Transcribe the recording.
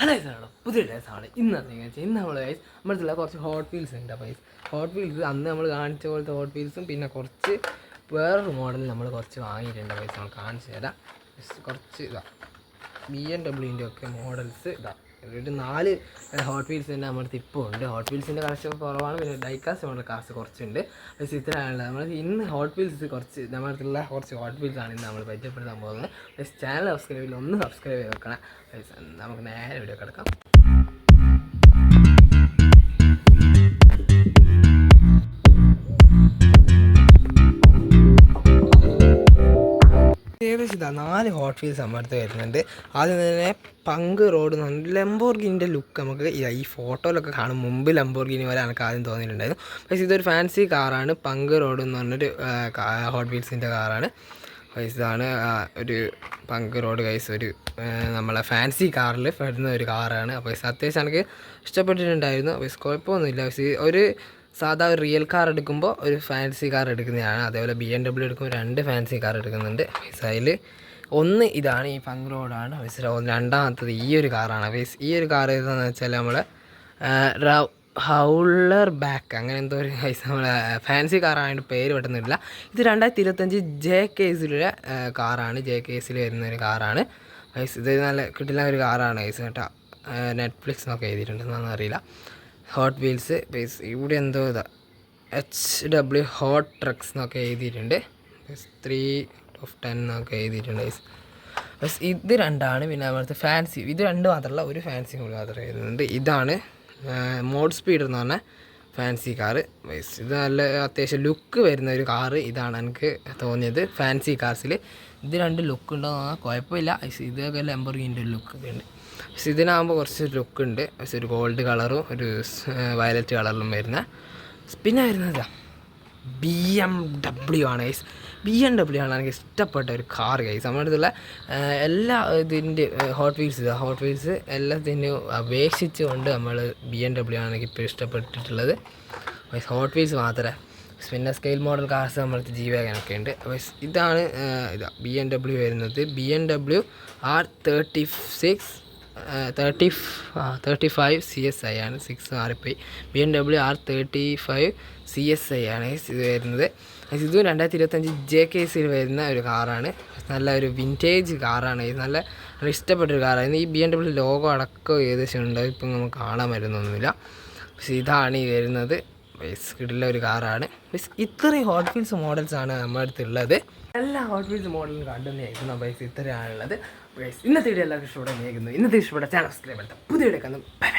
Hello സാറോ പുതിയ ഡേസാണ് ഇന്ന് നമ്മൾ നമ്മളടുത്തുള്ള കുറച്ച് ഹോട്ട് വീൽസ് ഉണ്ട്. അപ്പോൾ ഹോട്ട് വീൽസ് അന്ന് നമ്മൾ കാണിച്ച പോലത്തെ ഹോട്ട് വീൽസും പിന്നെ കുറച്ച് വേറൊരു മോഡൽ നമ്മൾ കുറച്ച് വാങ്ങിയിട്ടുണ്ട്. പൈസ നമ്മൾ കാണിച്ചു തരാം. കുറച്ച് BMW ഒക്കെ മോഡൽസ് ഒരു 4 ഹോട്ട് വീൽസ് തന്നെ നമ്മുടെ ഇപ്പോൾ ഉണ്ട്. ഹോട്ട് വീൽസിൻ്റെ കളക്ഷൻ കുറവാണ്. പിന്നെ ഡൈക്കാസ്റ്റ് മോഡൽ കാസ്റ്റ് കുറച്ചുണ്ട്. പക്ഷേ ഇത്രയാണുള്ളത്. നമ്മൾ ഇന്ന് ഹോട്ട് വീൽസ് നമ്മുടെ അടുത്തുള്ള കുറച്ച് ഹോട്ട് വീൽസ് ആണ് ഇന്ന് നമ്മൾ പരിചയപ്പെടുത്താൻ പോകുന്നത്. പക്ഷേ ചാനൽ സബ്സ്ക്രൈബ് ചെയ്യില്ല, ഒന്ന് സബ്സ്ക്രൈബ് ചെയ്ത് വെക്കണം. നമുക്ക് നേരെ വീഡിയോ കിടക്കാം. ഏകദേശം 4 ഹോട്ട് വീൽസ് നമ്മുടെ അടുത്ത് വരുന്നുണ്ട്. ആദ്യം തന്നെ പങ്ക് റോഡ് ലംബോർഗിനിൻ്റെ ലുക്ക് നമുക്ക് ഈ ഫോട്ടോയിലൊക്കെ കാണും. മുമ്പ് ലംബോർഗിനി പോലെ എനിക്ക് ആദ്യം തോന്നിയിട്ടുണ്ടായിരുന്നു. പക്ഷേ ഇതൊരു ഫാൻസി കാറാണ്. പങ്ക് റോഡ് എന്ന് പറഞ്ഞൊരു ഹോട്ട് വീൽസിൻ്റെ കാറാണ്. ഇതാണ് ഒരു പങ്ക് റോഡ് ഗൈസ്. ഒരു നമ്മളെ ഫാൻസി കാറിൽ വരുന്ന ഒരു കാറാണ്. അപ്പോൾ അത്യാവശ്യം എനിക്ക് ഇഷ്ടപ്പെട്ടിട്ടുണ്ടായിരുന്നു. അപ്പോൾ കുഴപ്പമൊന്നുമില്ല. പക്ഷേ ഒരു സാധാ ഒരു റിയൽ കാർ എടുക്കുമ്പോൾ ഒരു ഫാൻസി കാർ എടുക്കുന്നതാണ്. അതേപോലെ BMW എടുക്കുമ്പോൾ 2 ഫാൻസി കാർ എടുക്കുന്നുണ്ട്. അതിൽ ഒന്ന് ഇതാണ്, ഈ പങ്ക് റോഡാണ്. രണ്ടാമത്തത് ഈ ഒരു കാറാണ്. ഈ ഒരു കാർ ഏതാണെന്ന് വെച്ചാൽ നമ്മളെ ഹൗളർ ബാക്ക് അങ്ങനെ എന്തോ ഒരു നമ്മളെ ഫാൻസി കാറാണ്, പേര് പെട്ടെന്നില്ല. ഇത് 2025 JKസിലെ കാറാണ്. JKസിൽ വരുന്നൊരു കാറാണ്. ഇത് നല്ല കിട്ടുന്ന ഒരു കാറാണ് കേട്ടോ. നെറ്റ്ഫ്ലിക്സ് എന്നൊക്കെ എഴുതിയിട്ടുണ്ടെന്നൊന്നും അറിയില്ല. ഹോട്ട് വീൽസ് ഇവിടെ എന്തോ HW ഹോട്ട് ട്രക്സ് എന്നൊക്കെ എഴുതിയിട്ടുണ്ട്. 3/10 എന്നൊക്കെ എഴുതിയിട്ടുണ്ട്. ഇത് 2ആണ്. പിന്നെ അവിടുത്തെ ഫാൻസി ഇത് 2 മാത്രമല്ല, ഒരു ഫാൻസി കൂടി മാത്രമേ എഴുതുന്നുണ്ട്. ഇതാണ് മോഡ് സ്പീഡ് എന്ന് പറഞ്ഞാൽ ഫാൻസി കാറ്. ഇത് നല്ല അത്യാവശ്യം ലുക്ക് വരുന്ന ഒരു കാറ്. ഇതാണ് എനിക്ക് തോന്നിയത് ഫാൻസി കാർസിൽ. ഇത് 2 ലുക്ക് ഉണ്ടോ എന്ന് പറഞ്ഞാൽ കുഴപ്പമില്ല. ഇതൊക്കെ ലംബോർഗിനിൻ്റെ ഒരു ലുക്കൊക്കെ ഉണ്ട്. പക്ഷെ ഇതിനാകുമ്പോൾ കുറച്ച് ലുക്ക് ഉണ്ട്. പക്ഷെ ഒരു ഗോൾഡ് കളറും ഒരു വയലറ്റ് കളറിലും വരുന്ന. പിന്നെ വരുന്നത് BMW ആണ് ഗൈസ്. BMW ആണ് എനിക്ക് ഇഷ്ടപ്പെട്ട ഒരു കാർ ഗൈസ്. നമ്മുടെ അടുത്തുള്ള എല്ലാ ഇതിൻ്റെ ഹോട്ട് വീൽസ് എല്ലാത്തിനും അപേക്ഷിച്ചുകൊണ്ട് നമ്മൾ BMW ആണ് എനിക്ക് ഇപ്പോൾ ഇഷ്ടപ്പെട്ടിട്ടുള്ളത്. ഹോട്ട് വീൽസ് മാത്രമേ. പിന്നെ സ്കെയിൽ മോഡൽ കാർസ് നമ്മളടുത്ത് G-Wagon ഉണ്ട്. അപ്പോൾ ഇതാണ് BMW വരുന്നത്. BMW R35 CSI ആണ്. 6 മാറിപ്പോയി. BMW R35 CSI ആണ് ഇത് വരുന്നത്. ഇതും 2025 JKസിൽ വരുന്ന ഒരു കാറാണ്. നല്ല ഒരു വിൻറ്റേജ് കാറാണ്. ഇത് നല്ല ഇഷ്ടപ്പെട്ടൊരു കാറാണ്. ഈ BMW ലോഗോ അടക്കം ഏകദേശം ഉണ്ട്. ഇപ്പം നമുക്ക് കാണാൻ വരുന്നൊന്നുമില്ല. പക്ഷേ ഇതാണ് ഈ വരുന്നത്. കിട്ടുള്ള ഒരു കാറാണ്. ഇത്രയും ഹോട്ട് വീൽസ് മോഡൽസാണ് നമ്മുടെ അടുത്തുള്ളത്. എല്ലാ ഹോട്ട് വീൽസ് മോഡലും കണ്ടുതന്നെയായിരുന്നു. ഇത്രയാണുള്ളത്. ഇന്നത്തെ വീഡിയോ എല്ലാവർക്കും ഇഷ്ടപ്പെടാൻ ഇന്നത്തെ ഇഷ്ടപ്പെട്ട ചാനൽ സബ്സ്ക്രൈബ് ചെയ്താൽ പുതിയ വീഡിയോ കാണും. ബൈ.